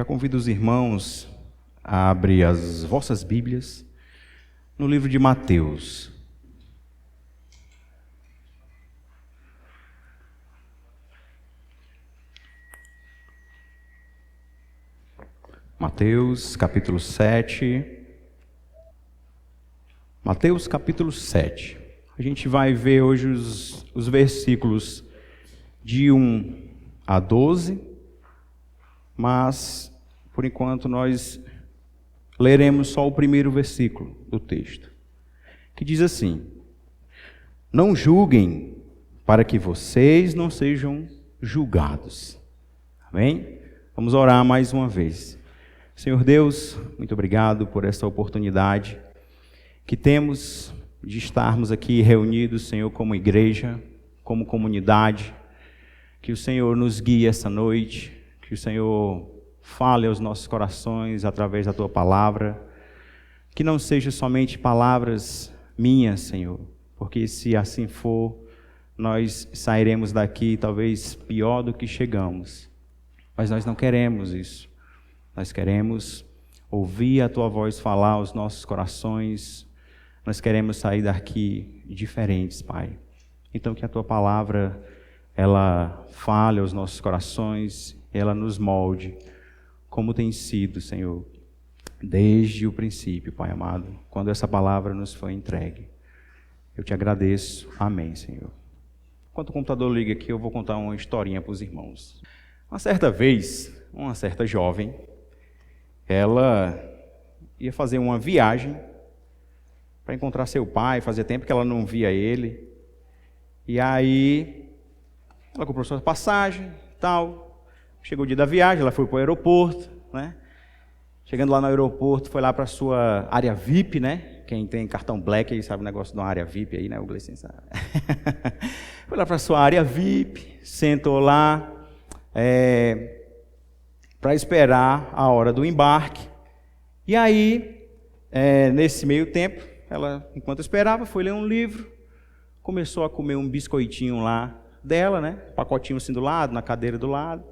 Já convido os irmãos a abrir as vossas Bíblias no livro de Mateus. Mateus, capítulo 7. Mateus, capítulo 7. A gente vai ver hoje os versículos de 1 a 12, mas, por enquanto, nós leremos só o primeiro versículo do texto, que diz assim: Não julguem, para que vocês não sejam julgados. Amém? Vamos orar mais uma vez. Senhor Deus, muito obrigado por essa oportunidade que temos de estarmos aqui reunidos, Senhor, como igreja, como comunidade. Que o Senhor nos guie essa noite, que o Senhor fale aos nossos corações através da Tua palavra, que não seja somente palavras minhas, Senhor, porque se assim for, nós sairemos daqui talvez pior do que chegamos, mas nós não queremos isso. Nós queremos ouvir a Tua voz falar aos nossos corações. Nós queremos sair daqui diferentes, Pai. Então que a Tua palavra, ela fale aos nossos corações, ela nos molde, como tem sido, Senhor, desde o princípio, Pai amado, quando essa palavra nos foi entregue. Eu te agradeço. Amém, Senhor. Enquanto o computador liga aqui, eu vou contar uma historinha para os irmãos. Uma certa vez, uma certa jovem, ela ia fazer uma viagem para encontrar seu pai. Fazia tempo que ela não via ele. E aí, ela comprou sua passagem e tal. Chegou o dia da viagem, ela foi para o aeroporto, né? Chegando lá no aeroporto, foi lá para a sua área VIP, né? Quem tem cartão Black aí sabe o negócio de uma área VIP aí, né? O Gleison sabe. Foi lá para a sua área VIP, sentou lá, para esperar a hora do embarque. E aí, nesse meio tempo, ela, enquanto esperava, foi ler um livro, começou a comer um biscoitinho lá dela, né? Um pacotinho assim do lado, na cadeira do lado.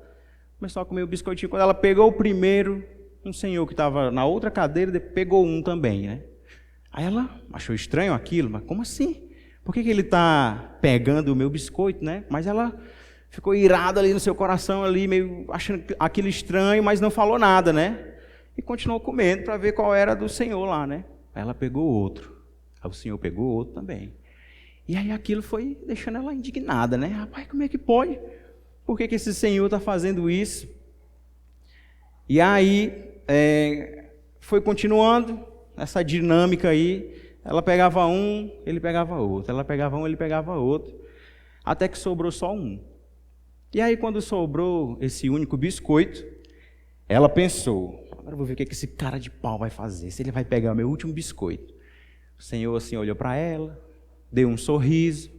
Começou a comer o biscoitinho. Quando ela pegou o primeiro, um senhor que estava na outra cadeira pegou um também, né? Aí ela achou estranho aquilo, mas como assim? Por que ele está pegando o meu biscoito, né? Mas ela ficou irada ali no seu coração, ali, meio achando aquilo estranho, mas não falou nada, né? E continuou comendo para ver qual era do senhor lá, né? Aí ela pegou outro. Aí o senhor pegou outro também. E aí aquilo foi deixando ela indignada, né? Rapaz, como é que pode? Por que esse senhor está fazendo isso? E aí, foi continuando essa dinâmica aí. Ela pegava um, ele pegava outro. Ela pegava um, ele pegava outro. Até que sobrou só um. E aí, quando sobrou esse único biscoito, ela pensou: agora eu vou ver o que esse cara de pau vai fazer, se ele vai pegar o meu último biscoito. O Senhor assim olhou para ela, deu um sorriso,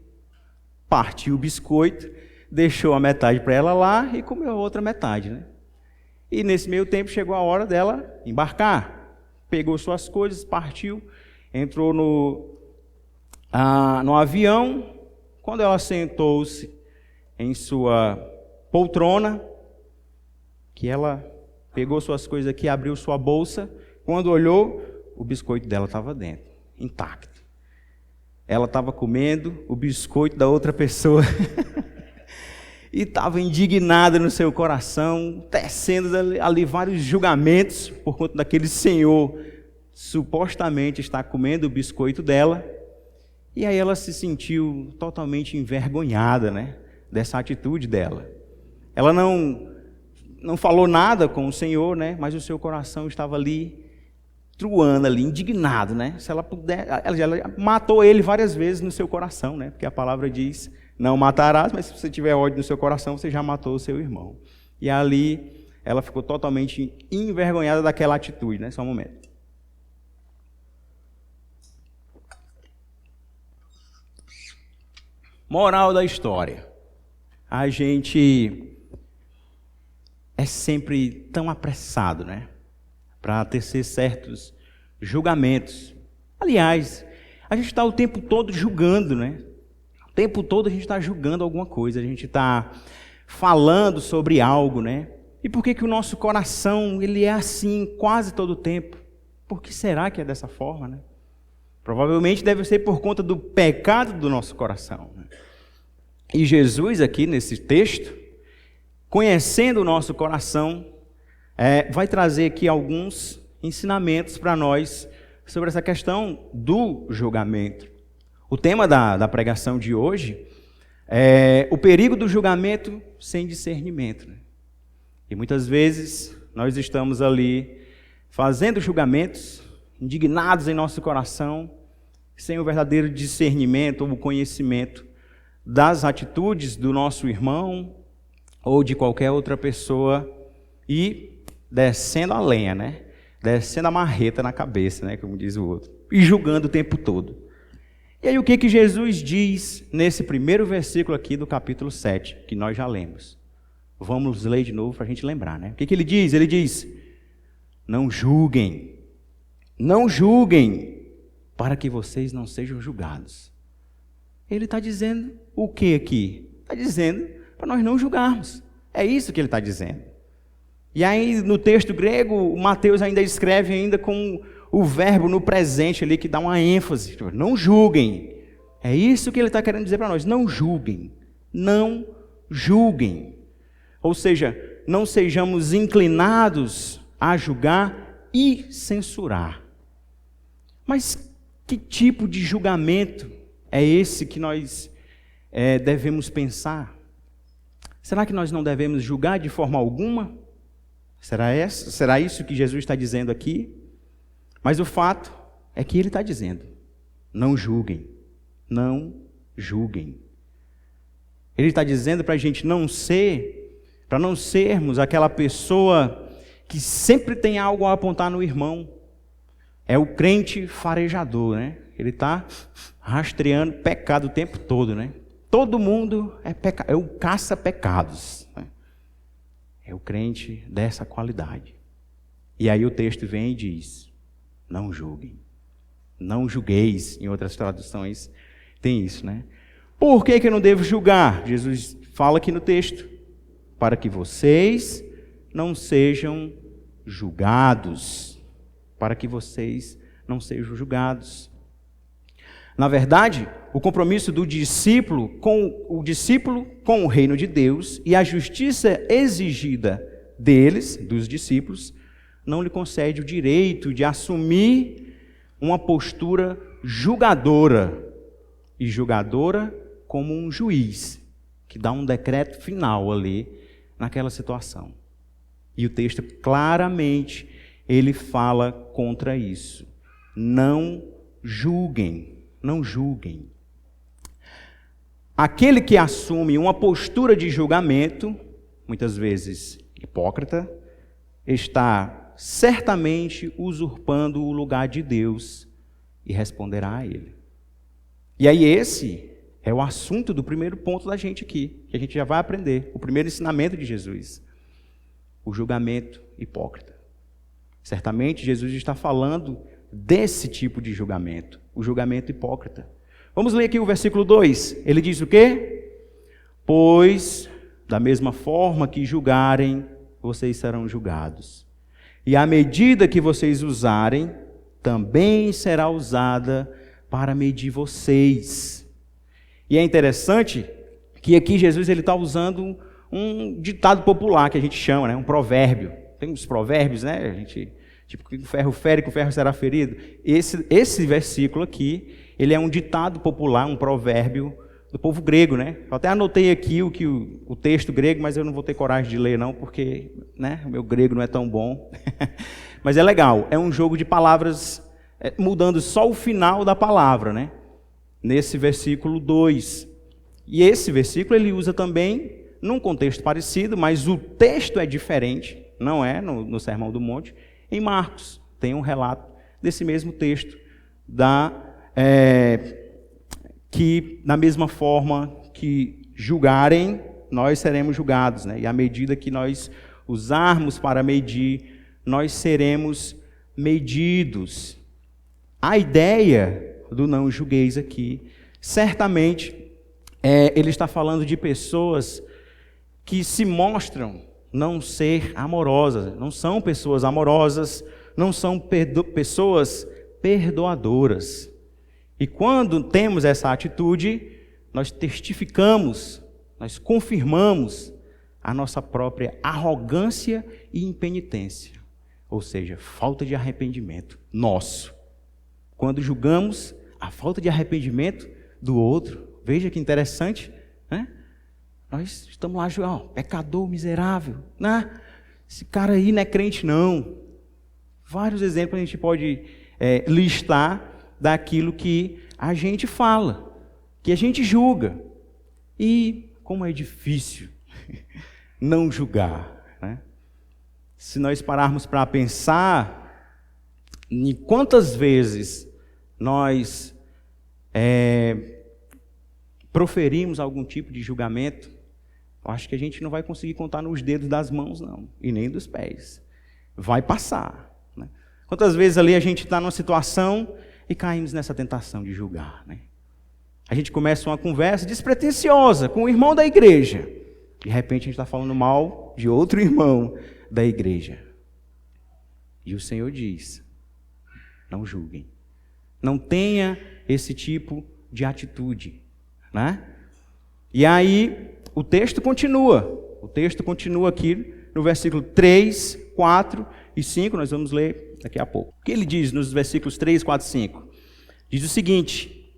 partiu o biscoito, deixou a metade para ela lá e comeu a outra metade, né? E nesse meio tempo chegou a hora dela embarcar. Pegou suas coisas, partiu, entrou no avião. Quando ela sentou-se em sua poltrona, que ela pegou suas coisas aqui, abriu sua bolsa, quando olhou, o biscoito dela estava dentro, intacto. Ela estava comendo o biscoito da outra pessoa e estava indignada no seu coração, tecendo ali vários julgamentos por conta daquele senhor supostamente estar comendo o biscoito dela. E aí ela se sentiu totalmente envergonhada, né, dessa atitude dela. Ela não falou nada com o Senhor, né? Mas o seu coração estava ali, truando ali, indignado, né? Se ela puder, ela matou ele várias vezes no seu coração, né? Porque a palavra diz: não matarás, mas se você tiver ódio no seu coração, você já matou o seu irmão. E ali ela ficou totalmente envergonhada daquela atitude, né? Só um momento. Moral da história: a gente é sempre tão apressado, né, para tecer certos julgamentos. Aliás, a gente está o tempo todo julgando, né? O tempo todo a gente está julgando alguma coisa, a gente está falando sobre algo, né? E por que que o nosso coração ele é assim quase todo o tempo? Por que será que é dessa forma, né? Provavelmente deve ser por conta do pecado do nosso coração, né? E Jesus aqui nesse texto, conhecendo o nosso coração, vai trazer aqui alguns ensinamentos para nós sobre essa questão do julgamento. O tema da pregação de hoje é o perigo do julgamento sem discernimento, né? E muitas vezes nós estamos ali fazendo julgamentos, indignados em nosso coração, sem o verdadeiro discernimento ou o conhecimento das atitudes do nosso irmão ou de qualquer outra pessoa e descendo a lenha, né? Descendo a marreta na cabeça, né? Como diz o outro, e julgando o tempo todo. E aí o que que Jesus diz nesse primeiro versículo aqui do capítulo 7, que nós já lemos? Vamos ler de novo para a gente lembrar, né? O que que ele diz? Ele diz: não julguem, não julguem, para que vocês não sejam julgados. Ele está dizendo o que aqui? Está dizendo para nós não julgarmos. É isso que ele está dizendo. E aí no texto grego, Mateus ainda escreve ainda com o verbo no presente ali, que dá uma ênfase. Não julguem. É isso que ele está querendo dizer para nós. Não julguem. Não julguem. Ou seja, não sejamos inclinados a julgar e censurar. Mas que tipo de julgamento é esse que nós devemos pensar? Será que nós não devemos julgar de forma alguma? Será isso que Jesus está dizendo aqui? Mas o fato é que ele está dizendo: não julguem, não julguem. Ele está dizendo para a gente para não sermos aquela pessoa que sempre tem algo a apontar no irmão. É o crente farejador, né? Ele está rastreando pecado o tempo todo, né? Todo mundo é o caça-pecados, né? É o crente dessa qualidade. E aí o texto vem e diz: não julguem. Não julgueis, em outras traduções tem isso, né? Por que eu não devo julgar? Jesus fala aqui no texto: para que vocês não sejam julgados. Para que vocês não sejam julgados. Na verdade, o compromisso do discípulo com o reino de Deus e a justiça exigida deles, dos discípulos, não lhe concede o direito de assumir uma postura julgadora. E julgadora como um juiz, que dá um decreto final ali naquela situação. E o texto claramente, ele fala contra isso. Não julguem, não julguem. Aquele que assume uma postura de julgamento, muitas vezes hipócrita, está certamente usurpando o lugar de Deus e responderá a ele. E aí esse é o assunto do primeiro ponto da gente aqui, que a gente já vai aprender, o primeiro ensinamento de Jesus, o julgamento hipócrita. Certamente Jesus está falando desse tipo de julgamento, o julgamento hipócrita. Vamos ler aqui o versículo 2, ele diz o quê? Pois, da mesma forma que julgarem, vocês serão julgados. E a medida que vocês usarem, também será usada para medir vocês. E é interessante que aqui Jesus ele está usando um ditado popular que a gente chama, né, um provérbio. Tem uns provérbios, né? A gente, tipo, que o ferro fere, que o ferro será ferido. Esse versículo aqui, ele é um ditado popular, um provérbio do povo grego, né? Eu até anotei aqui o texto grego, mas eu não vou ter coragem de ler não, porque, né, o meu grego não é tão bom. Mas é legal, é um jogo de palavras, mudando só o final da palavra, né? Nesse versículo 2. E esse versículo ele usa também num contexto parecido, mas o texto é diferente, não é no Sermão do Monte. Em Marcos tem um relato desse mesmo texto, que na mesma forma que julgarem, nós seremos julgados, né? E à medida que nós usarmos para medir, nós seremos medidos. A ideia do não julgueis aqui, certamente, ele está falando de pessoas que se mostram não ser amorosas, não são pessoas amorosas, não são pessoas perdoadoras. E quando temos essa atitude, nós testificamos, nós confirmamos a nossa própria arrogância e impenitência, ou seja, falta de arrependimento nosso. Quando julgamos a falta de arrependimento do outro, veja que interessante, né? Nós estamos lá julgando, pecador miserável, né? Esse cara aí não é crente não. Vários exemplos a gente pode listar daquilo que a gente fala, que a gente julga. E como é difícil não julgar, né? Se nós pararmos para pensar em quantas vezes nós proferimos algum tipo de julgamento, eu acho que a gente não vai conseguir contar nos dedos das mãos, não, e nem dos pés. Vai passar, né? Quantas vezes ali a gente está numa situação e caímos nessa tentação de julgar, né? A gente começa uma conversa despretensiosa com o irmão da igreja. De repente a gente está falando mal de outro irmão da igreja. E o Senhor diz, não julguem. Não tenha esse tipo de atitude, né? E aí o texto continua. O texto continua aqui no versículo 3, 4 e 5. Nós vamos ler daqui a pouco. O que ele diz nos versículos 3, 4 e 5? Diz o seguinte: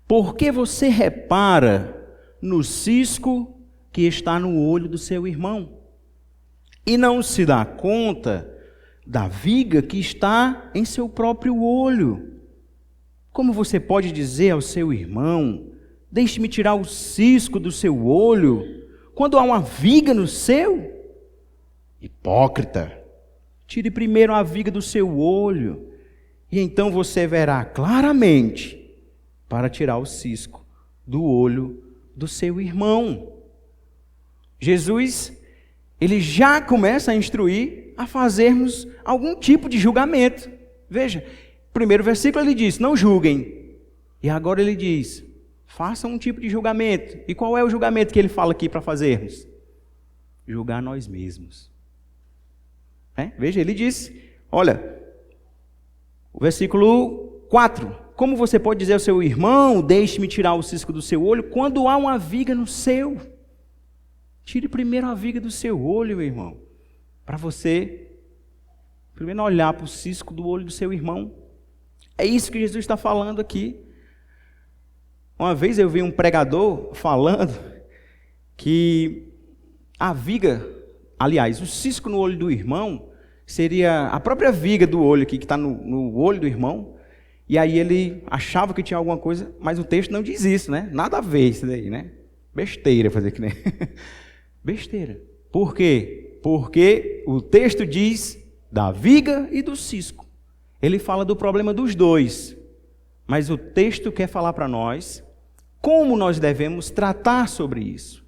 por que você repara no cisco que está no olho do seu irmão e não se dá conta da viga que está em seu próprio olho? Como você pode dizer ao seu irmão, deixe-me tirar o cisco do seu olho, quando há uma viga no seu? Hipócrita, tire primeiro a viga do seu olho, e então você verá claramente para tirar o cisco do olho do seu irmão. Jesus, ele já começa a instruir a fazermos algum tipo de julgamento. Veja, primeiro versículo ele diz, não julguem. E agora ele diz, façam um tipo de julgamento. E qual é o julgamento que ele fala aqui para fazermos? Julgar nós mesmos. Veja, ele diz, olha, o versículo 4. Como você pode dizer ao seu irmão, deixe-me tirar o cisco do seu olho, quando há uma viga no seu? Tire primeiro a viga do seu olho, meu irmão, para você primeiro olhar para o cisco do olho do seu irmão. É isso que Jesus está falando aqui. Uma vez eu vi um pregador falando que a viga, aliás, o cisco no olho do irmão, seria a própria viga do olho aqui, que está no olho do irmão. E aí ele achava que tinha alguma coisa, mas o texto não diz isso, né? Nada a ver isso daí, né? Besteira fazer que nem... Besteira. Por quê? Porque o texto diz da viga e do cisco. Ele fala do problema dos dois. Mas o texto quer falar para nós como nós devemos tratar sobre isso.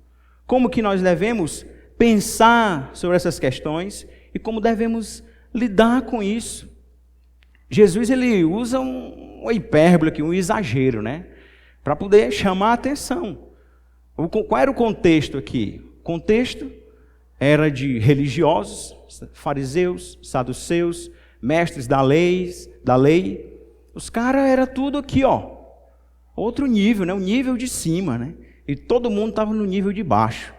Como que nós devemos pensar sobre essas questões e como devemos lidar com isso. Jesus, ele usa uma hipérbole aqui, um exagero, né? Para poder chamar a atenção. Qual era o contexto aqui? O contexto era de religiosos, fariseus, saduceus, mestres da lei. Os caras era tudo aqui, ó. Outro nível, né? O nível de cima, né? E todo mundo estava no nível de baixo.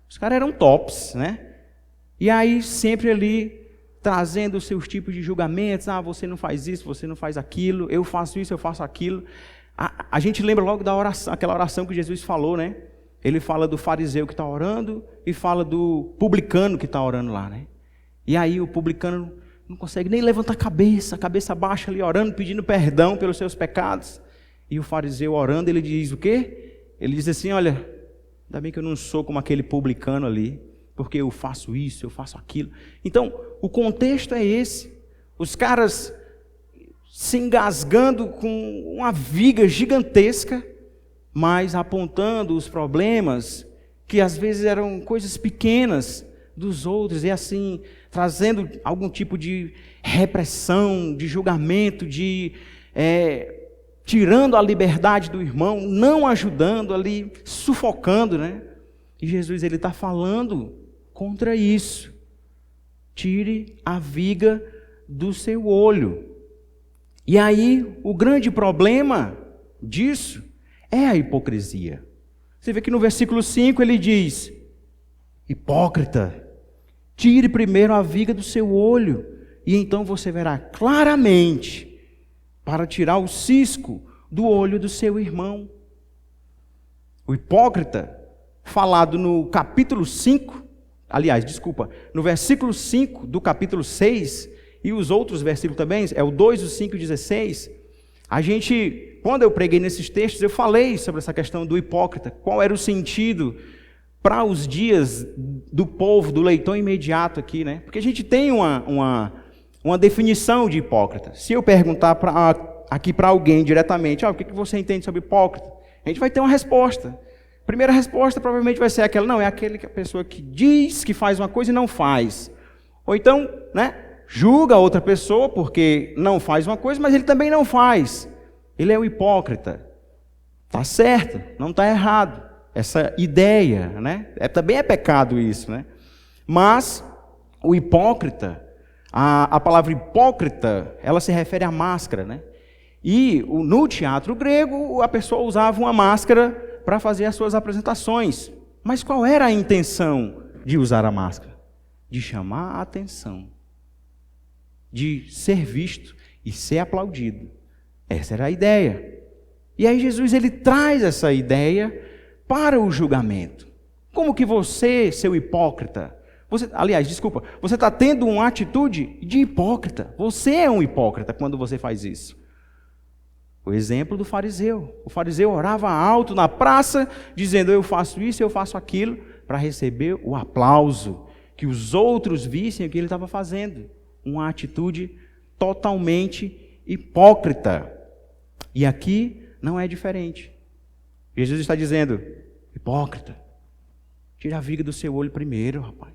Os caras eram tops, né? E aí sempre ali trazendo os seus tipos de julgamentos. Ah, você não faz isso, você não faz aquilo, eu faço isso, eu faço aquilo. A gente lembra logo da oração, aquela oração que Jesus falou, né? Ele fala do fariseu que está orando e fala do publicano que está orando lá, né? E aí o publicano não consegue nem levantar a cabeça baixa ali orando, pedindo perdão pelos seus pecados. E o fariseu orando, ele diz o quê? Ele diz assim, olha, ainda bem que eu não sou como aquele publicano ali, porque eu faço isso, eu faço aquilo. Então, o contexto é esse. Os caras se engasgando com uma viga gigantesca, mas apontando os problemas, que às vezes eram coisas pequenas dos outros, e assim, trazendo algum tipo de repressão, de julgamento, tirando a liberdade do irmão, não ajudando ali, sufocando, né? E Jesus, ele está falando contra isso. Tire a viga do seu olho. E aí, o grande problema disso é a hipocrisia. Você vê que no versículo 5 ele diz: hipócrita, tire primeiro a viga do seu olho, e então você verá claramente para tirar o cisco do olho do seu irmão. O hipócrita, falado no capítulo 5, no versículo 5 do capítulo 6, e os outros versículos também, é o 2, o 5 e o 16, quando eu preguei nesses textos, eu falei sobre essa questão do hipócrita, qual era o sentido para os dias do povo, do leitor imediato aqui, né? Porque a gente tem uma definição de hipócrita. Se eu perguntar aqui para alguém diretamente, o que você entende sobre hipócrita? A gente vai ter uma resposta. A primeira resposta provavelmente vai ser aquela, é aquele que a pessoa que diz que faz uma coisa e não faz. Ou então, julga a outra pessoa porque não faz uma coisa, mas ele também não faz. Ele é um hipócrita. Está certo, não está errado. Essa ideia, também é pecado isso, Mas o hipócrita, a palavra hipócrita, ela se refere à máscara, E no teatro grego, a pessoa usava uma máscara para fazer as suas apresentações. Mas qual era a intenção de usar a máscara? De chamar a atenção, de ser visto e ser aplaudido. Essa era a ideia. E aí Jesus ele traz essa ideia para o julgamento. Como que você, seu hipócrita, você está tendo uma atitude de hipócrita. Você é um hipócrita quando você faz isso. O exemplo do fariseu. O fariseu orava alto na praça, dizendo: eu faço isso, eu faço aquilo, para receber o aplauso, que os outros vissem o que ele estava fazendo. Uma atitude totalmente hipócrita. E aqui não é diferente. Jesus está dizendo: hipócrita, tira a viga do seu olho primeiro, rapaz.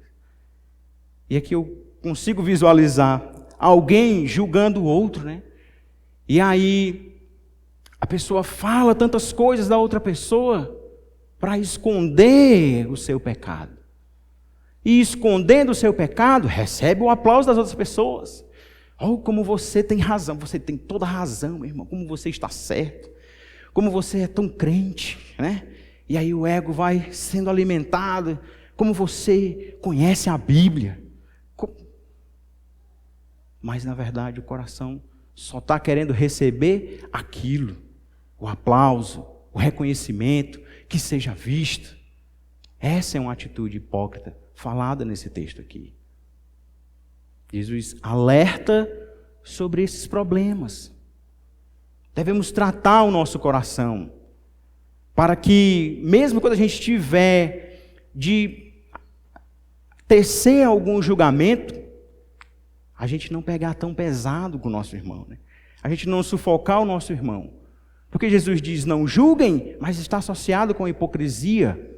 E aqui eu consigo visualizar alguém julgando o outro, E aí a pessoa fala tantas coisas da outra pessoa para esconder o seu pecado. E escondendo o seu pecado, recebe o aplauso das outras pessoas. Como você tem razão, você tem toda a razão, meu irmão, como você está certo, como você é tão crente, E aí o ego vai sendo alimentado, como você conhece a Bíblia. Mas na verdade o coração só está querendo receber aquilo, o aplauso, o reconhecimento, que seja visto. Essa é uma atitude hipócrita falada nesse texto aqui. Jesus alerta sobre esses problemas. Devemos tratar o nosso coração, para que, mesmo quando a gente tiver de tecer algum julgamento, a gente não pegar tão pesado com o nosso irmão, A gente não sufocar o nosso irmão. Porque Jesus diz: não julguem, mas está associado com a hipocrisia.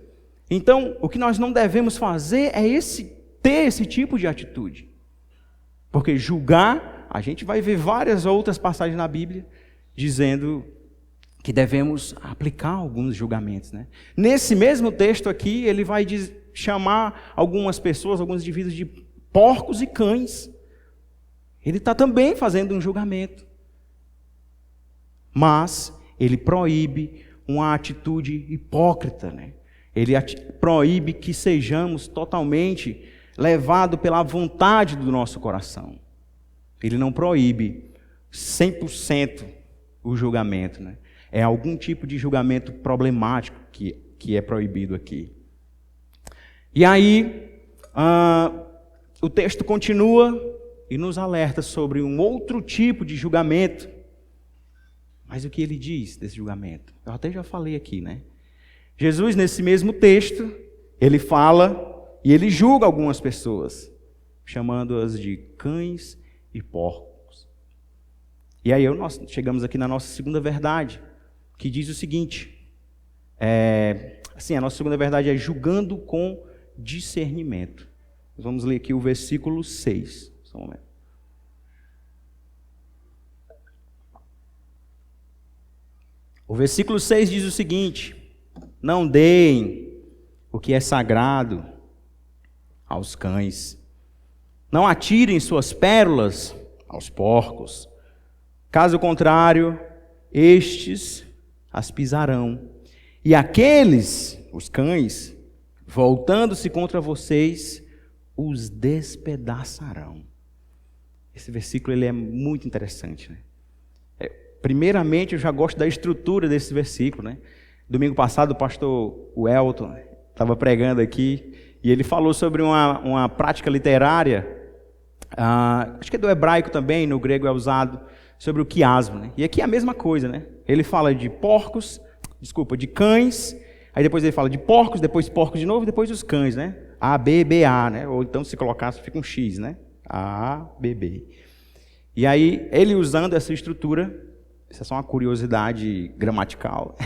Então, o que nós não devemos fazer é ter esse tipo de atitude. Porque julgar, a gente vai ver várias outras passagens na Bíblia dizendo que devemos aplicar alguns julgamentos, Nesse mesmo texto aqui, ele vai chamar algumas pessoas, alguns indivíduos de porcos e cães. Ele está também fazendo um julgamento. Mas ele proíbe uma atitude hipócrita, Ele proíbe que sejamos totalmente levados pela vontade do nosso coração. Ele não proíbe 100% o julgamento, É algum tipo de julgamento problemático que é proibido aqui. E aí, o texto continua e nos alerta sobre um outro tipo de julgamento. Mas o que ele diz desse julgamento? Eu até já falei aqui, Jesus, nesse mesmo texto, ele fala e ele julga algumas pessoas, chamando-as de cães e porcos. E aí nós chegamos aqui na nossa segunda verdade, que diz o seguinte, a nossa segunda verdade é julgando com discernimento. Nós vamos ler aqui o versículo 6. Só um momento. O versículo 6 diz o seguinte: não deem o que é sagrado aos cães. Não atirem suas pérolas aos porcos. Caso contrário, estes as pisarão. E aqueles, os cães, voltando-se contra vocês, os despedaçarão. Esse versículo ele é muito interessante, né? Primeiramente, eu já gosto da estrutura desse versículo, né? Domingo passado, o pastor Welton estava pregando aqui e ele falou sobre uma prática literária, acho que é do hebraico também, no grego é usado, sobre o quiasmo, né? E aqui é a mesma coisa, né? Ele fala de de cães, aí depois ele fala de porcos, depois porcos de novo, depois os cães, né? A, B, B, A, né? Ou então se colocasse fica um X, né? A, B, B. E aí, ele usando essa estrutura, isso é só uma curiosidade gramatical.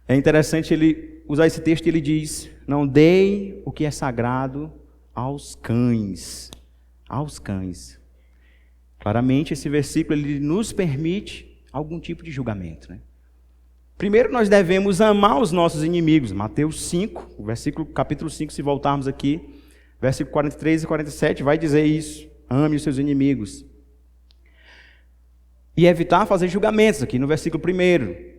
É interessante ele usar esse texto e ele diz: não deem o que é sagrado aos cães. Aos cães. Claramente, esse versículo ele nos permite algum tipo de julgamento, né? Primeiro, nós devemos amar os nossos inimigos. Mateus 5, capítulo 5, se voltarmos aqui, versículo 43 e 47, vai dizer isso. Ame os seus inimigos. E evitar fazer julgamentos, aqui no versículo 1.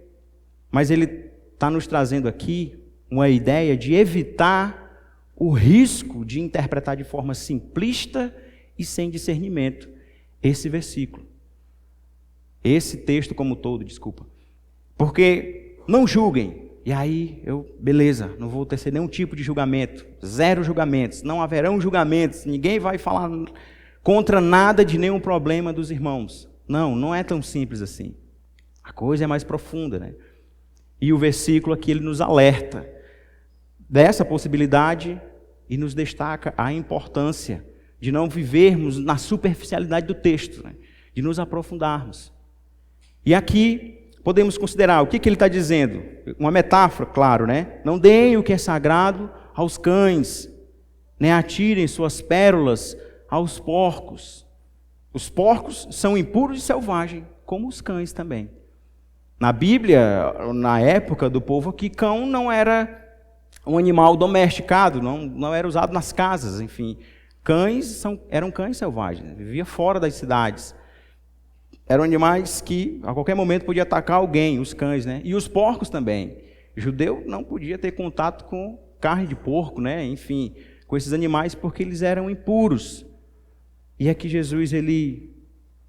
Mas ele está nos trazendo aqui uma ideia de evitar o risco de interpretar de forma simplista e sem discernimento esse versículo. Esse texto como todo, desculpa. Porque não julguem. E aí, beleza, não vou tecer nenhum tipo de julgamento. 0 julgamentos, não haverão julgamentos. Ninguém vai falar contra nada de nenhum problema dos irmãos. Não é tão simples assim. A coisa é mais profunda, né? E o versículo aqui, ele nos alerta dessa possibilidade e nos destaca a importância de não vivermos na superficialidade do texto, né? De nos aprofundarmos. E aqui podemos considerar o que ele está dizendo. Uma metáfora, claro, né? Não deem o que é sagrado aos cães, nem atirem suas pérolas aos porcos. Os porcos são impuros e selvagens, como os cães também. Na Bíblia, na época do povo aqui, cão não era um animal domesticado, não era usado nas casas, enfim. Cães eram cães selvagens, viviam fora das cidades. Eram animais que a qualquer momento podiam atacar alguém, os cães, né? E os porcos também. O judeu não podia ter contato com carne de porco, né? Enfim, com esses animais porque eles eram impuros. E aqui Jesus, ele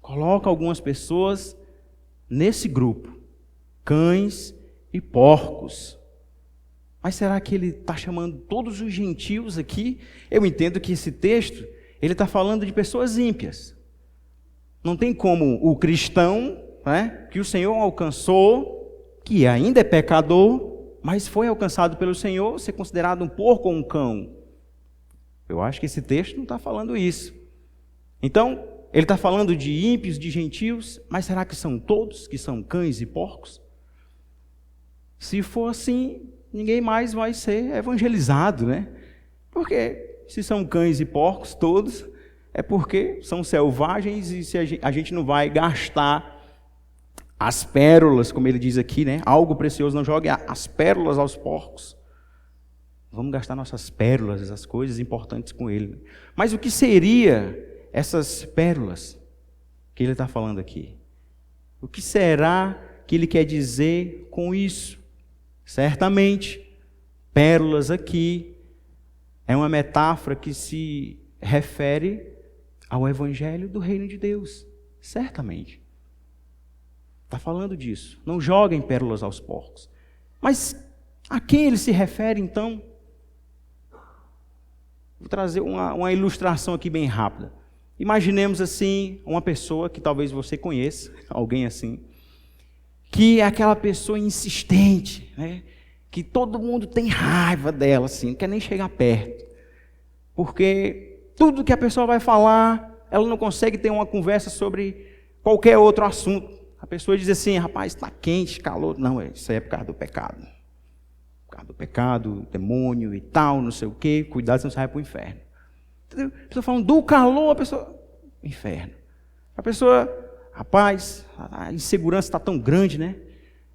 coloca algumas pessoas nesse grupo, cães e porcos. Mas será que ele está chamando todos os gentios aqui? Eu entendo que esse texto, ele está falando de pessoas ímpias. Não tem como o cristão, né, que o Senhor alcançou, que ainda é pecador, mas foi alcançado pelo Senhor, ser considerado um porco ou um cão. Eu acho que esse texto não está falando isso. Então, ele está falando de ímpios, de gentios, mas será que são todos que são cães e porcos? Se for assim, ninguém mais vai ser evangelizado, né? Porque se são cães e porcos todos, é porque são selvagens e se a gente não vai gastar as pérolas, como ele diz aqui, né? Algo precioso, não jogue as pérolas aos porcos. Vamos gastar nossas pérolas, essas coisas importantes com ele. Mas o que seria essas pérolas que ele está falando aqui? O que será que ele quer dizer com isso? Certamente, pérolas aqui é uma metáfora que se refere ao evangelho do reino de Deus. Certamente. Está falando disso. Não joguem pérolas aos porcos. Mas a quem ele se refere então? Vou trazer uma ilustração aqui bem rápida. Imaginemos assim, uma pessoa que talvez você conheça, alguém assim, que é aquela pessoa insistente, né? Que todo mundo tem raiva dela, assim, não quer nem chegar perto. Porque tudo que a pessoa vai falar, ela não consegue ter uma conversa sobre qualquer outro assunto. A pessoa diz assim: rapaz, está quente, calor. Não, isso aí é por causa do pecado. Por causa do pecado, demônio e tal, não sei o quê. Cuidado, senão você vai para o inferno. Entendeu? A pessoa falando do calor, a pessoa... inferno. A pessoa... rapaz, a insegurança está tão grande, né?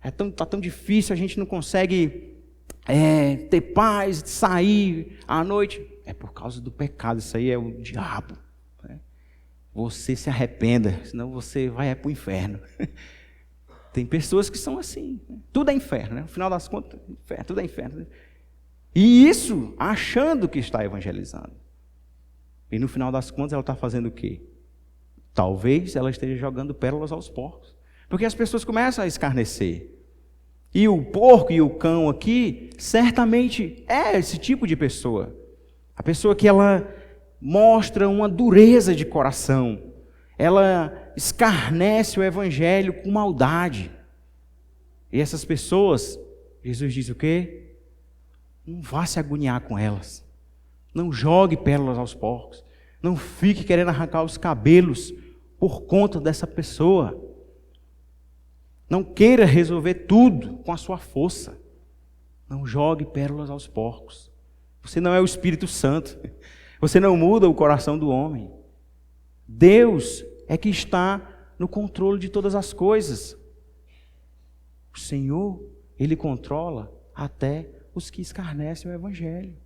Está tão difícil, a gente não consegue ter paz, sair à noite. é por causa do pecado, isso aí é o diabo. Né? Você se arrependa, senão você vai para o inferno. Tem pessoas que são assim, né? Tudo é inferno, né? No final das contas, inferno, tudo é inferno. E isso achando que está evangelizando. E no final das contas ela está fazendo o quê? Talvez ela esteja jogando pérolas aos porcos. Porque as pessoas começam a escarnecer. E o porco e o cão aqui, certamente é esse tipo de pessoa. A pessoa que ela mostra uma dureza de coração. Ela escarnece o evangelho com maldade. E essas pessoas, Jesus diz o quê? Não vá se agoniar com elas. Não jogue pérolas aos porcos. Não fique querendo arrancar os cabelos por conta dessa pessoa. Não queira resolver tudo com a sua força. Não jogue pérolas aos porcos. Você não é o Espírito Santo. Você não muda o coração do homem. Deus é que está no controle de todas as coisas. O Senhor, Ele controla até os que escarnecem o Evangelho.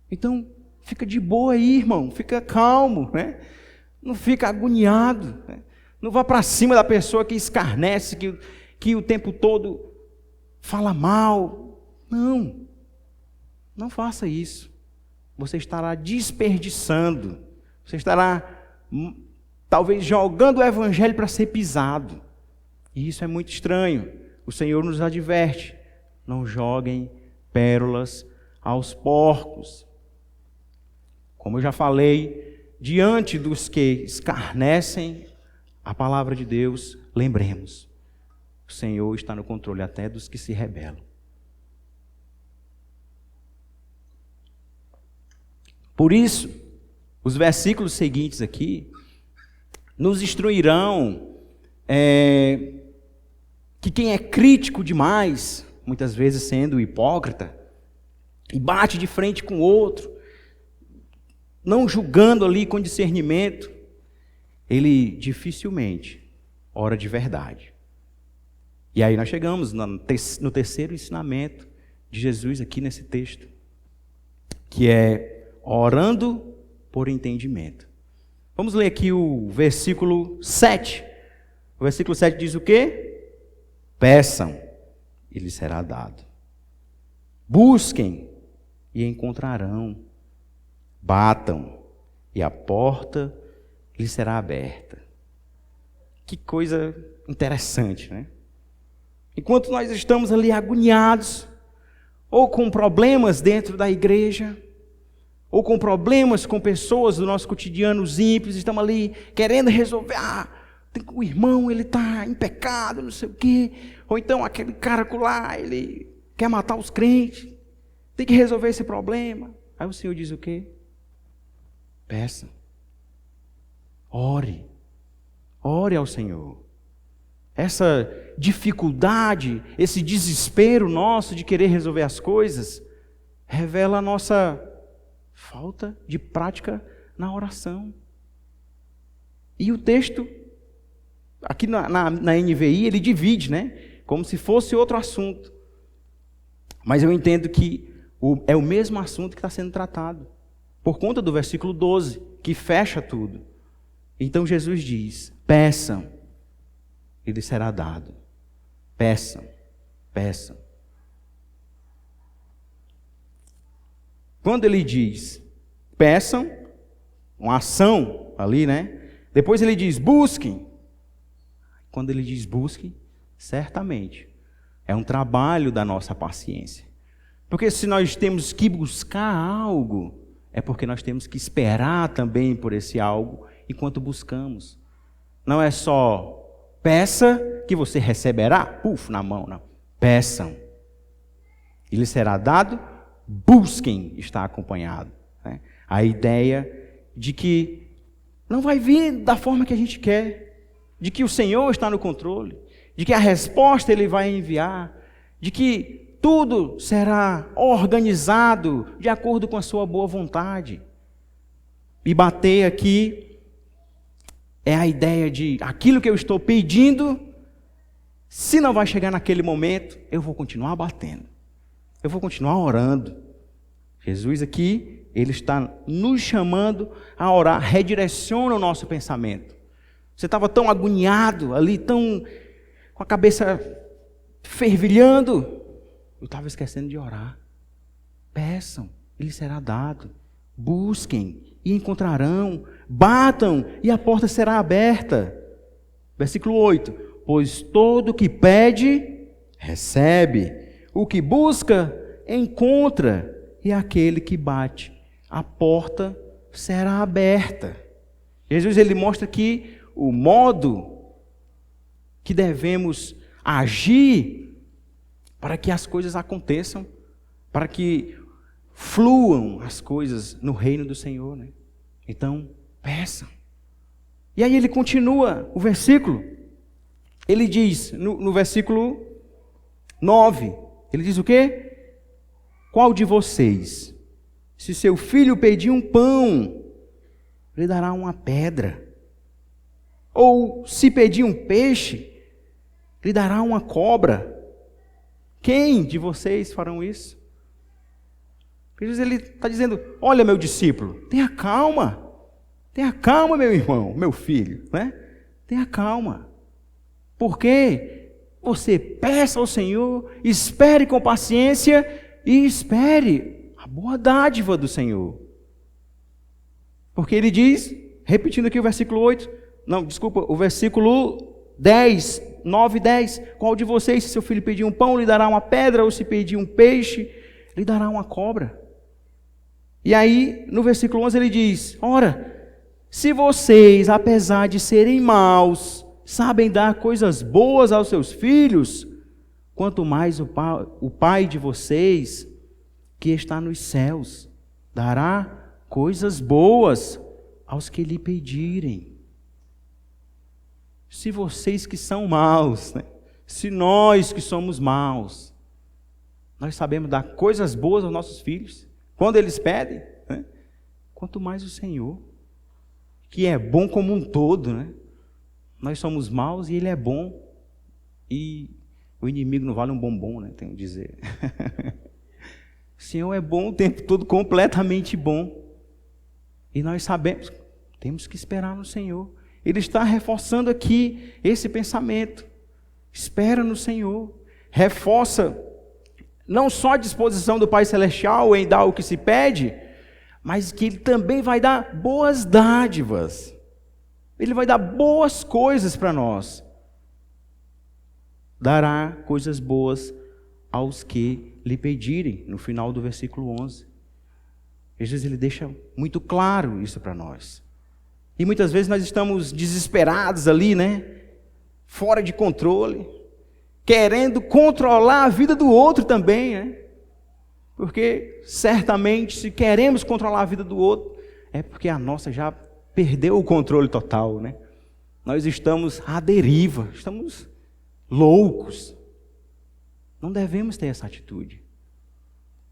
Então, fica de boa aí, irmão. Fica calmo, né? Não fica agoniado, né? Não vá para cima da pessoa que escarnece, que o tempo todo fala mal. Não. Não faça isso. Você estará desperdiçando. Você estará, talvez, jogando o evangelho para ser pisado. E isso é muito estranho. O Senhor nos adverte. Não joguem pérolas aos porcos. Como eu já falei, diante dos que escarnecem a palavra de Deus, lembremos, o Senhor está no controle até dos que se rebelam. Por isso, os versículos seguintes aqui nos instruirão que quem é crítico demais, muitas vezes sendo hipócrita, e bate de frente com o outro, não julgando ali com discernimento, ele dificilmente ora de verdade. E aí nós chegamos no terceiro ensinamento de Jesus aqui nesse texto, que é orando por entendimento. Vamos ler aqui o versículo 7. O versículo 7 diz o quê? Peçam, e lhes será dado. Busquem, e encontrarão. Batam, e a porta lhe será aberta. Que coisa interessante, né? Enquanto nós estamos ali agoniados, ou com problemas dentro da igreja, ou com problemas com pessoas do nosso cotidiano, os ímpios, estamos ali querendo resolver, o irmão, ele está em pecado, não sei o quê, ou então aquele cara lá, ele quer matar os crentes, tem que resolver esse problema. Aí o Senhor diz o quê? Peça. Ore ao Senhor. Essa dificuldade, esse desespero nosso de querer resolver as coisas, revela a nossa falta de prática na oração. E o texto, aqui na NVI, ele divide, né? Como se fosse outro assunto. Mas eu entendo que é o mesmo assunto que está sendo tratado, por conta do versículo 12, que fecha tudo. Então Jesus diz, peçam, e lhes será dado. Peçam, peçam. Quando ele diz, peçam, uma ação ali, né? Depois ele diz, busquem. Quando ele diz busquem, certamente é um trabalho da nossa paciência. Porque se nós temos que buscar algo, é porque nós temos que esperar também por esse algo enquanto buscamos. Não é só peça que você receberá, na mão, não. Peçam, e lhe será dado, busquem, está acompanhado. Né? A ideia de que não vai vir da forma que a gente quer, de que o Senhor está no controle, de que a resposta Ele vai enviar, de que tudo será organizado de acordo com a sua boa vontade. E bater aqui é a ideia de aquilo que eu estou pedindo, se não vai chegar naquele momento, eu vou continuar batendo. Eu vou continuar orando. Jesus aqui, ele está nos chamando a orar, redireciona o nosso pensamento. Você estava tão agoniado ali, tão com a cabeça fervilhando. Eu estava esquecendo de orar. Peçam, e lhe será dado. Busquem e encontrarão. Batam e a porta será aberta. Versículo 8. Pois todo o que pede, recebe. O que busca, encontra. E aquele que bate, a porta será aberta. Jesus, ele mostra aqui o modo que devemos agir para que as coisas aconteçam, para que fluam as coisas no reino do Senhor, né? Então, peçam. E aí ele continua o versículo. Ele diz, no versículo 9, ele diz o quê? Qual de vocês, se seu filho pedir um pão, lhe dará uma pedra? Ou se pedir um peixe, lhe dará uma cobra? Quem de vocês farão isso? Jesus, ele está dizendo, olha meu discípulo, tenha calma, meu irmão, meu filho, né? Tenha calma. Por quê? Você peça ao Senhor, espere com paciência e espere a boa dádiva do Senhor. Porque ele diz, repetindo aqui o versículo 8, não, desculpa, o versículo 10, 9 e 10, qual de vocês, se seu filho pedir um pão, lhe dará uma pedra, ou se pedir um peixe, lhe dará uma cobra? E aí, no versículo 11 ele diz, ora, se vocês, apesar de serem maus, sabem dar coisas boas aos seus filhos, quanto mais o Pai de vocês, que está nos céus, dará coisas boas aos que lhe pedirem. Se vocês que são maus, né? Se nós que somos maus, nós sabemos dar coisas boas aos nossos filhos, quando eles pedem, né? Quanto mais o Senhor, que é bom como um todo, né? Nós somos maus e Ele é bom, e o inimigo não vale um bombom, né? Tenho que dizer. O Senhor é bom o tempo todo, completamente bom. E nós sabemos, temos que esperar no Senhor. Ele está reforçando aqui esse pensamento. Espera no Senhor. Reforça não só a disposição do Pai Celestial em dar o que se pede, mas que Ele também vai dar boas dádivas. Ele vai dar boas coisas para nós. Dará coisas boas aos que lhe pedirem, no final do versículo 11. Jesus, ele deixa muito claro isso para nós. E muitas vezes nós estamos desesperados ali, né? Fora de controle, querendo controlar a vida do outro também, né? Porque certamente, se queremos controlar a vida do outro, é porque a nossa já perdeu o controle total, né? Nós estamos à deriva, estamos loucos. Não devemos ter essa atitude.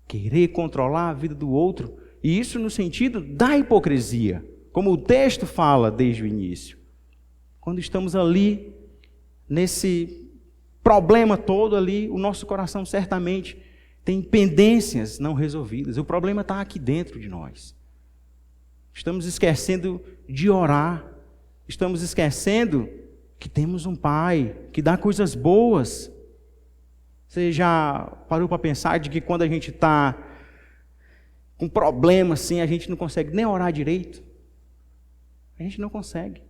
Querer controlar a vida do outro, e isso no sentido da hipocrisia, como o texto fala desde o início. Quando estamos ali, nesse problema todo ali, o nosso coração certamente tem pendências não resolvidas. O problema está aqui dentro de nós. Estamos esquecendo de orar. Estamos esquecendo que temos um Pai que dá coisas boas. Você já parou para pensar de que quando a gente está com problema assim, a gente não consegue nem orar direito? A gente não consegue.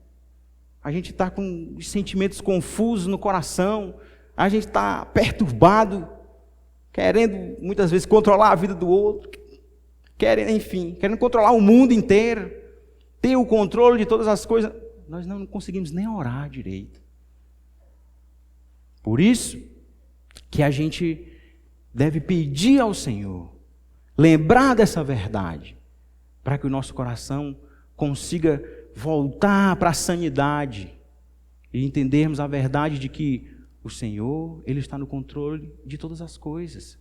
A gente está com sentimentos confusos no coração. A gente está perturbado, querendo muitas vezes controlar a vida do outro, querendo controlar o mundo inteiro, ter o controle de todas as coisas. Nós não conseguimos nem orar direito. Por isso que a gente deve pedir ao Senhor, lembrar dessa verdade, para que o nosso coração consiga voltar para a sanidade e entendermos a verdade de que o Senhor, Ele está no controle de todas as coisas.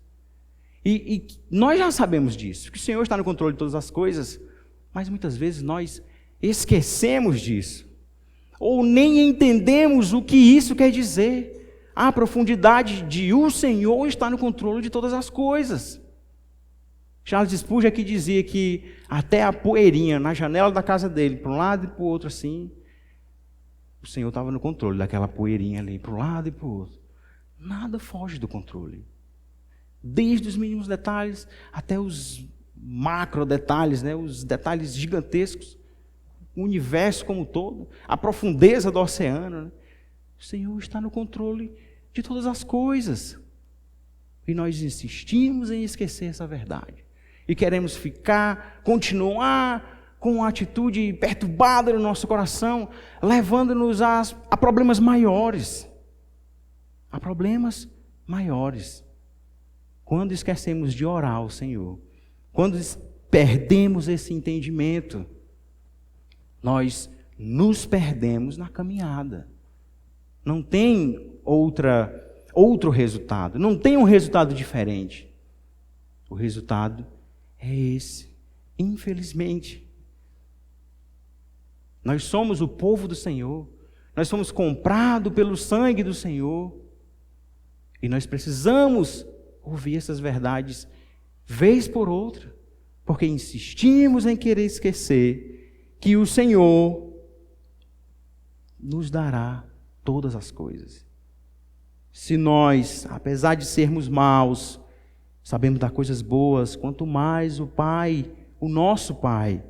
E nós já sabemos disso, que o Senhor está no controle de todas as coisas, mas muitas vezes nós esquecemos disso, ou nem entendemos o que isso quer dizer. A profundidade de o Senhor está no controle de todas as coisas. Charles Spurgeon aqui dizia que até a poeirinha na janela da casa dele, para um lado e para o outro assim, o Senhor estava no controle daquela poeirinha ali, para um lado e para o outro. Nada foge do controle. Desde os mínimos detalhes até os macro detalhes, né? Os detalhes gigantescos, o universo como um todo, a profundeza do oceano. Né? O Senhor está no controle de todas as coisas. E nós insistimos em esquecer essa verdade. E queremos continuar com uma atitude perturbada no nosso coração, levando-nos a problemas maiores. A problemas maiores. Quando esquecemos de orar ao Senhor, quando perdemos esse entendimento, nós nos perdemos na caminhada. Não tem outro resultado, não tem um resultado diferente. O resultado é esse, infelizmente. Nós somos o povo do Senhor, nós somos comprados pelo sangue do Senhor, e nós precisamos ouvir essas verdades vez por outra, porque insistimos em querer esquecer que o Senhor nos dará todas as coisas. Se nós, apesar de sermos maus, sabemos dar coisas boas, quanto mais o Pai, o nosso Pai,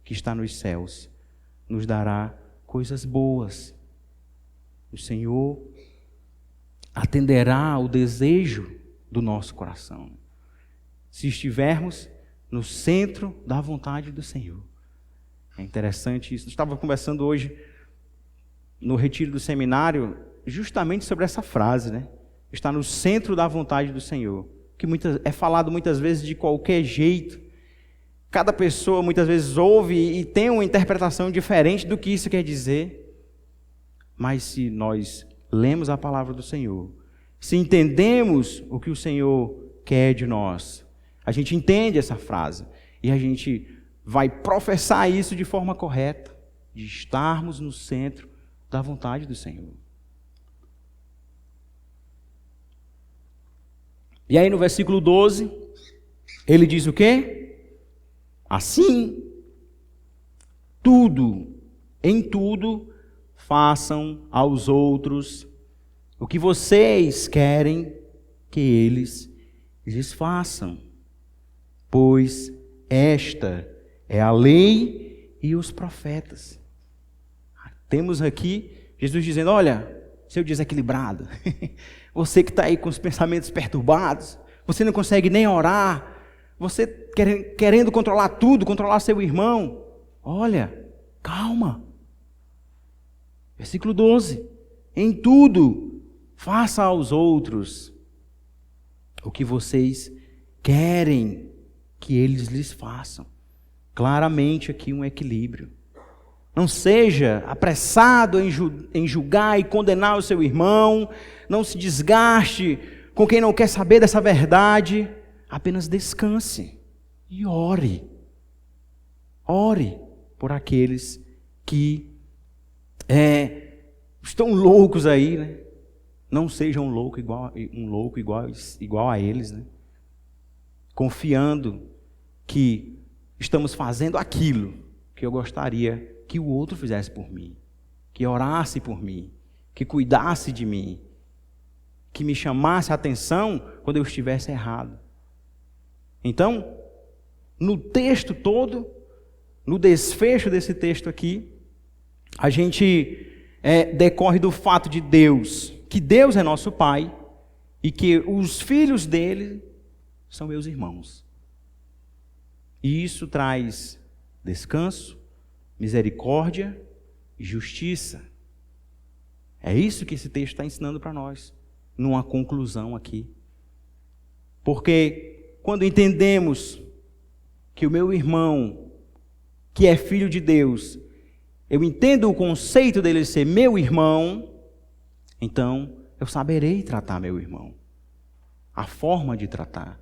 que está nos céus, nos dará coisas boas. O Senhor atenderá ao desejo do nosso coração, se estivermos no centro da vontade do Senhor. É interessante isso. Eu estava conversando hoje no retiro do seminário justamente sobre essa frase, né? Está no centro da vontade do Senhor, que é falado muitas vezes de qualquer jeito. Cada pessoa muitas vezes ouve e tem uma interpretação diferente do que isso quer dizer. Mas se nós lemos a palavra do Senhor, se entendemos o que o Senhor quer de nós, a gente entende essa frase e a gente vai professar isso de forma correta, de estarmos no centro da vontade do Senhor. E aí no versículo 12, ele diz o quê? Assim, em tudo, façam aos outros o que vocês querem que eles lhes façam, pois esta é a lei e os profetas. Temos aqui Jesus dizendo, olha, seu desequilibrado, você que está aí com os pensamentos perturbados, você não consegue nem orar, você querendo controlar tudo, controlar seu irmão, olha, calma. Versículo 12, em tudo, faça aos outros o que vocês querem que eles lhes façam. Claramente aqui um equilíbrio. Não seja apressado em julgar e condenar o seu irmão. Não se desgaste com quem não quer saber dessa verdade. Apenas descanse e ore. Ore por aqueles que estão loucos aí, né? Não seja um louco igual a eles, né? Confiando que estamos fazendo aquilo que eu gostaria que o outro fizesse por mim, que orasse por mim, que cuidasse de mim, que me chamasse a atenção quando eu estivesse errado. Então, no texto todo, no desfecho desse texto aqui, a gente decorre do fato de que Deus é nosso Pai e que os filhos dele são meus irmãos. E isso traz descanso, misericórdia e justiça. É isso que esse texto está ensinando para nós, numa conclusão aqui. Porque quando entendemos que o meu irmão, que é filho de Deus, eu entendo o conceito dele ser meu irmão, então eu saberei tratar meu irmão, a forma de tratar.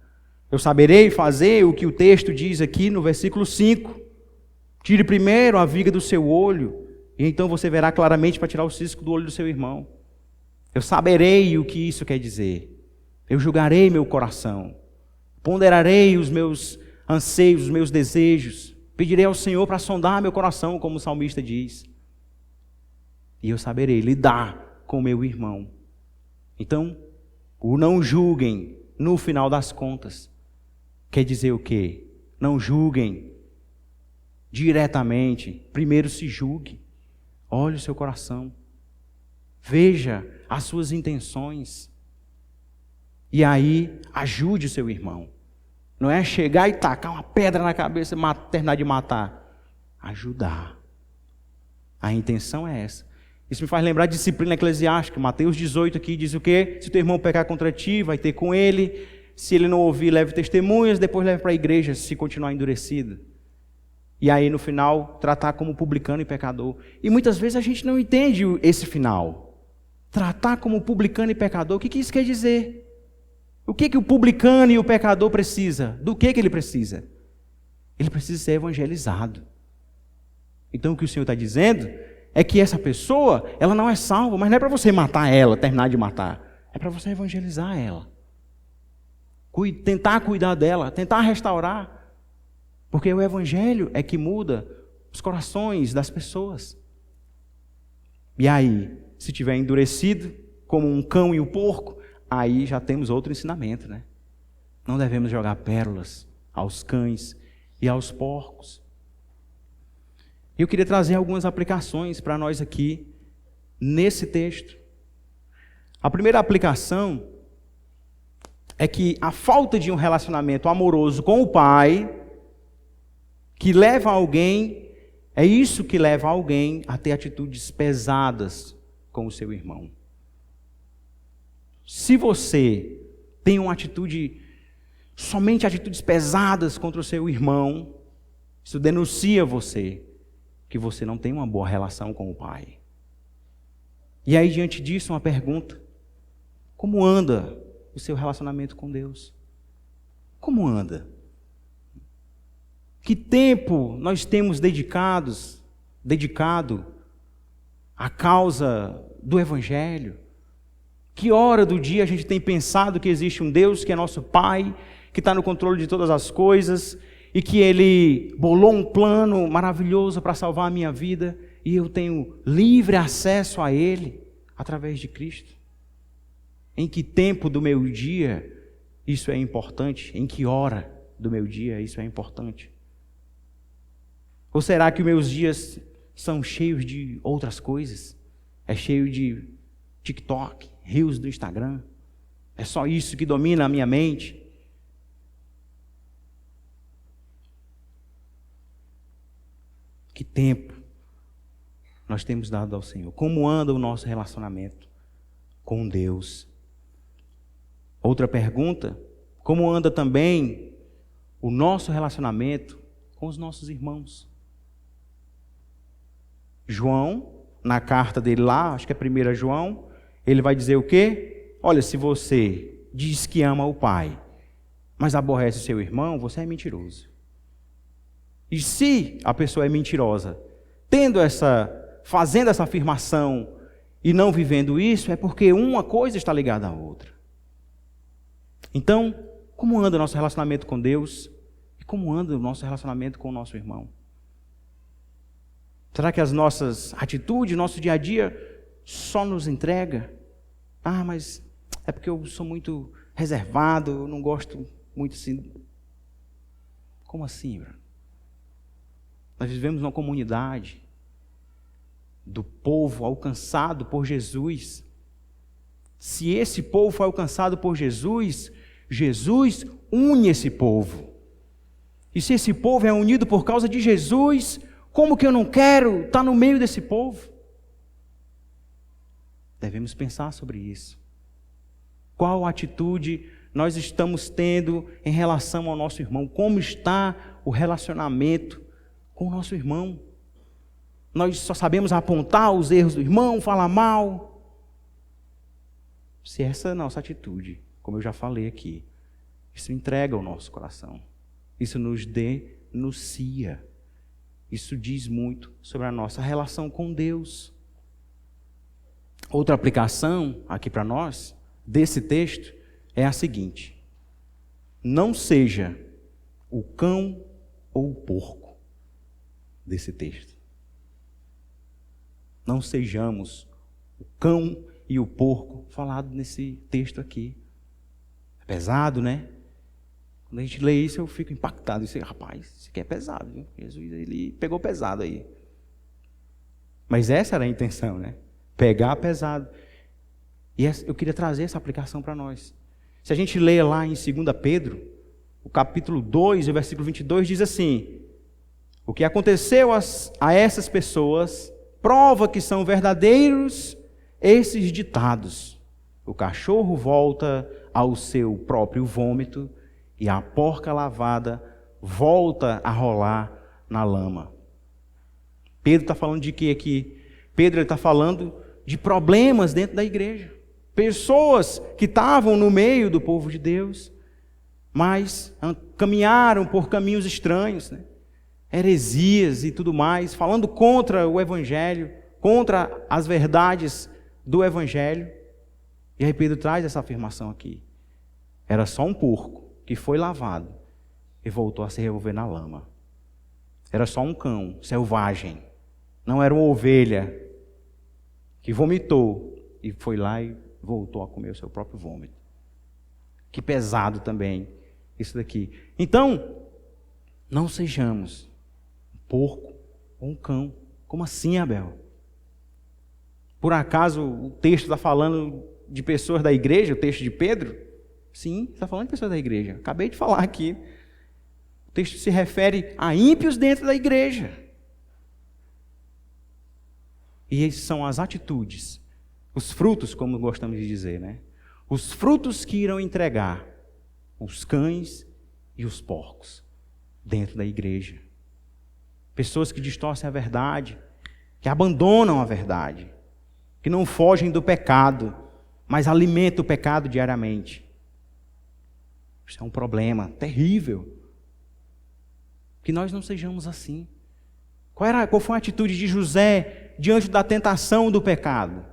Eu saberei fazer o que o texto diz aqui no versículo 5. Tire primeiro a viga do seu olho, e então você verá claramente para tirar o cisco do olho do seu irmão. Eu saberei o que isso quer dizer. Eu julgarei meu coração, ponderarei anseios, os meus desejos. Pedirei ao Senhor para sondar meu coração, como o salmista diz. E eu saberei lidar com meu irmão. Então, o não julguem, no final das contas, quer dizer o quê? Não julguem diretamente. Primeiro se julgue. Olhe o seu coração. Veja as suas intenções. E aí, ajude o seu irmão. Não é chegar e tacar uma pedra na cabeça e terminar de matar. Ajudar. A intenção é essa. Isso me faz lembrar de disciplina eclesiástica. Mateus 18 aqui diz o quê? Se teu irmão pecar contra ti, vai ter com ele. Se ele não ouvir, leve testemunhas. Depois leve para a igreja, se continuar endurecido. E aí, no final, tratar como publicano e pecador. E muitas vezes a gente não entende esse final. Tratar como publicano e pecador, o que isso quer dizer? O que o publicano e o pecador precisa? Do que ele precisa? Ele precisa ser evangelizado. Então o que o Senhor está dizendo é que essa pessoa, ela não é salva, mas não é para você matar ela, terminar de matar. É para você evangelizar ela. Tentar cuidar dela, tentar restaurar. Porque o evangelho é que muda os corações das pessoas. E aí, se tiver endurecido, como um cão e um porco, aí já temos outro ensinamento, né? Não devemos jogar pérolas aos cães e aos porcos. Eu queria trazer algumas aplicações para nós aqui, nesse texto. A primeira aplicação é que a falta de um relacionamento amoroso com o pai, que leva alguém, é isso que leva alguém a ter atitudes pesadas com o seu irmão. Se você tem uma atitude, somente atitudes pesadas contra o seu irmão, isso denuncia você, que você não tem uma boa relação com o pai. E aí, diante disso, uma pergunta: como anda o seu relacionamento com Deus? Como anda? Que tempo nós temos dedicado à causa do Evangelho? Que hora do dia a gente tem pensado que existe um Deus que é nosso Pai, que está no controle de todas as coisas, e que Ele bolou um plano maravilhoso para salvar a minha vida, e eu tenho livre acesso a Ele, através de Cristo? Em que tempo do meu dia isso é importante? Em que hora do meu dia isso é importante? Ou será que os meus dias são cheios de outras coisas? É cheio de TikTok, Reels do Instagram? É só isso que domina a minha mente? Que tempo nós temos dado ao Senhor? Como anda o nosso relacionamento com Deus? Outra pergunta: como anda também o nosso relacionamento com os nossos irmãos? João, na carta dele lá, acho que é 1 João, ele vai dizer o quê? Olha, se você diz que ama o Pai, mas aborrece o seu irmão, você é mentiroso. E se a pessoa é mentirosa, fazendo essa afirmação e não vivendo isso, é porque uma coisa está ligada à outra. Então, como anda o nosso relacionamento com Deus? E como anda o nosso relacionamento com o nosso irmão? Será que as nossas atitudes, nosso dia a dia, só nos entrega? Ah, mas é porque eu sou muito reservado, eu não gosto muito assim. Como assim, bro? Nós vivemos numa comunidade do povo alcançado por Jesus. Se esse povo foi alcançado por Jesus, Jesus une esse povo. E se esse povo é unido por causa de Jesus, como que eu não quero estar no meio desse povo? Devemos pensar sobre isso. Qual atitude nós estamos tendo em relação ao nosso irmão? Como está o relacionamento com o nosso irmão? Nós só sabemos apontar os erros do irmão, falar mal. Se essa é a nossa atitude, como eu já falei aqui, isso entrega o nosso coração. Isso nos denuncia. Isso diz muito sobre a nossa relação com Deus. Outra aplicação aqui para nós, desse texto, é a seguinte: não seja o cão ou o porco desse texto. Não sejamos o cão e o porco falado nesse texto aqui. É pesado, né? Quando a gente lê isso, eu fico impactado. Eu sei, rapaz, isso aqui é pesado, viu? Jesus, ele pegou pesado aí. Mas essa era a intenção, né? Pegar pesado. E eu queria trazer essa aplicação para nós. Se a gente lê lá em 2 Pedro, o capítulo 2, o versículo 22, diz assim: o que aconteceu a essas pessoas prova que são verdadeiros esses ditados. O cachorro volta ao seu próprio vômito e a porca lavada volta a rolar na lama. Pedro está falando de quê aqui? Pedro está falando de problemas dentro da igreja. Pessoas que estavam no meio do povo de Deus, mas caminharam por caminhos estranhos, né? Heresias e tudo mais, falando contra o Evangelho, contra as verdades do Evangelho. E aí Pedro traz essa afirmação aqui. Era só um porco que foi lavado e voltou a se revolver na lama. Era só um cão selvagem. Não era uma ovelha que vomitou e foi lá e voltou a comer o seu próprio vômito. Que pesado também isso daqui. Então, não sejamos um porco ou um cão. Como assim, Abel? Por acaso o texto está falando de pessoas da igreja, o texto de Pedro? Sim, está falando de pessoas da igreja. Acabei de falar aqui. O texto se refere a ímpios dentro da igreja. E esses são as atitudes, os frutos, como gostamos de dizer, né? Os frutos que irão entregar os cães e os porcos dentro da igreja. Pessoas que distorcem a verdade, que abandonam a verdade, que não fogem do pecado, mas alimentam o pecado diariamente. Isso é um problema terrível. Que nós não sejamos assim. Qual foi a atitude de José diante da tentação do pecado?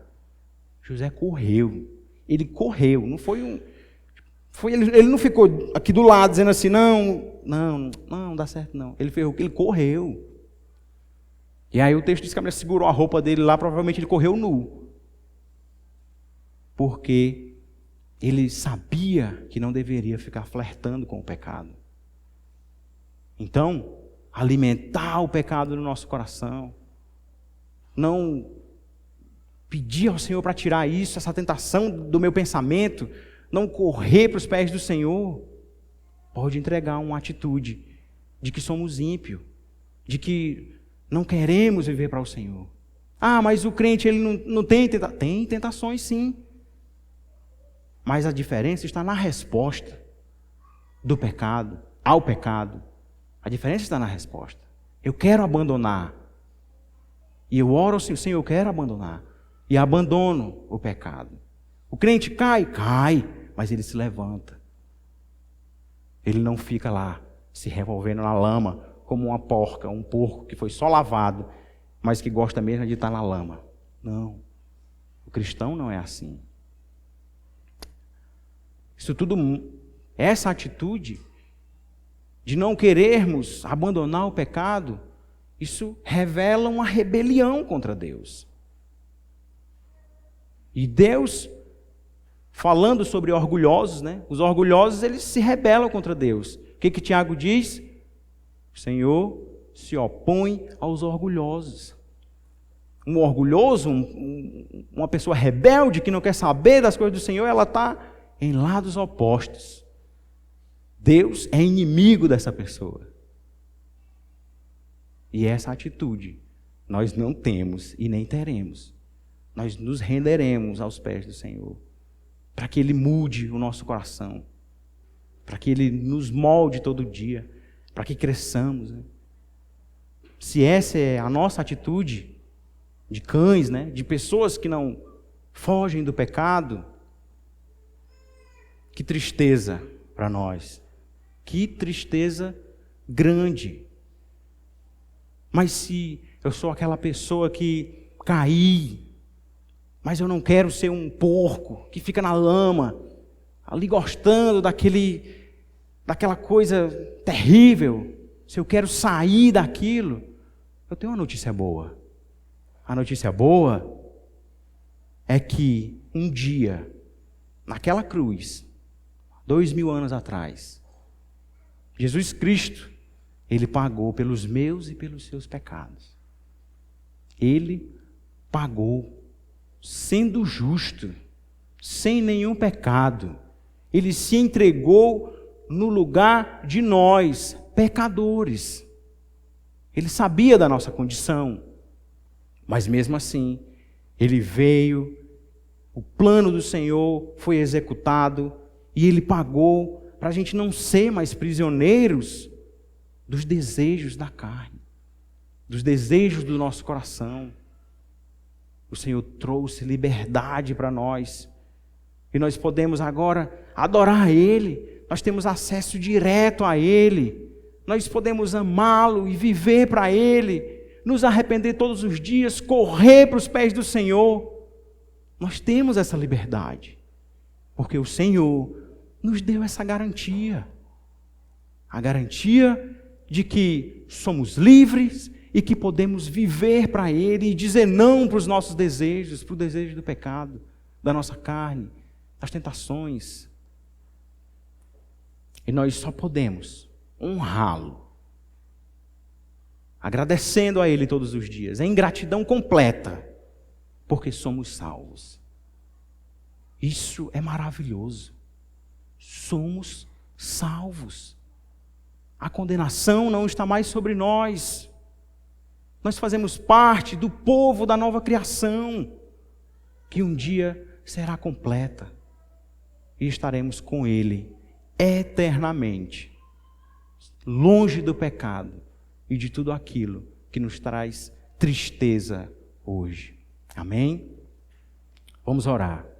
José correu. Ele correu. Não foi um... ele não ficou aqui do lado dizendo assim, não dá certo não. Ele correu. E aí o texto diz que a mulher segurou a roupa dele lá, provavelmente ele correu nu. Porque ele sabia que não deveria ficar flertando com o pecado. Então, alimentar o pecado no nosso coração, não pedir ao Senhor para tirar isso, essa tentação do meu pensamento, não correr para os pés do Senhor, pode entregar uma atitude de que somos ímpios, de que não queremos viver para o Senhor. Ah, mas o crente ele não tem tentações. Tem tentações sim. Mas a diferença está na resposta do pecado, ao pecado. A diferença está na resposta. Eu quero abandonar. E eu oro ao Senhor, Senhor, eu quero abandonar. E abandono o pecado. O crente cai, mas ele se levanta. Ele não fica lá, se revolvendo na lama, como uma porca, um porco que foi só lavado, mas que gosta mesmo de estar na lama. Não. O cristão não é assim. Isso tudo, essa atitude de não querermos abandonar o pecado, isso revela uma rebelião contra Deus. E Deus, falando sobre orgulhosos, né? Os orgulhosos, eles se rebelam contra Deus. O que Tiago diz? O Senhor se opõe aos orgulhosos. Um orgulhoso, uma pessoa rebelde que não quer saber das coisas do Senhor, ela está em lados opostos. Deus é inimigo dessa pessoa. E essa atitude nós não temos e nem teremos. Nós nos renderemos aos pés do Senhor, para que Ele mude o nosso coração, para que Ele nos molde todo dia, para que cresçamos. Né? Se essa é a nossa atitude de cães, né? De pessoas que não fogem do pecado, que tristeza para nós. Que tristeza grande. Mas se eu sou aquela pessoa que caí, mas eu não quero ser um porco que fica na lama, ali gostando daquela coisa terrível, se eu quero sair daquilo, eu tenho uma notícia boa. A notícia boa é que um dia, naquela cruz, 2000 anos atrás, Jesus Cristo, Ele pagou pelos meus e pelos seus pecados. Ele pagou, sendo justo, sem nenhum pecado. Ele se entregou no lugar de nós, pecadores. Ele sabia da nossa condição, mas mesmo assim, Ele veio, o plano do Senhor foi executado e Ele pagou para a gente não ser mais prisioneiros dos desejos da carne, dos desejos do nosso coração. O Senhor trouxe liberdade para nós e nós podemos agora adorar Ele, nós temos acesso direto a Ele, nós podemos amá-lo e viver para Ele, nos arrepender todos os dias, correr para os pés do Senhor. Nós temos essa liberdade, porque o Senhor nos deu essa garantia. A garantia de que somos livres e que podemos viver para Ele e dizer não para os nossos desejos, para o desejo do pecado, da nossa carne, das tentações. E nós só podemos honrá-lo, agradecendo a Ele todos os dias, em gratidão completa, porque somos salvos. Isso é maravilhoso. Somos salvos. A condenação não está mais sobre nós. Nós fazemos parte do povo da nova criação, que um dia será completa e estaremos com Ele eternamente, longe do pecado e de tudo aquilo que nos traz tristeza hoje. Amém? Vamos orar.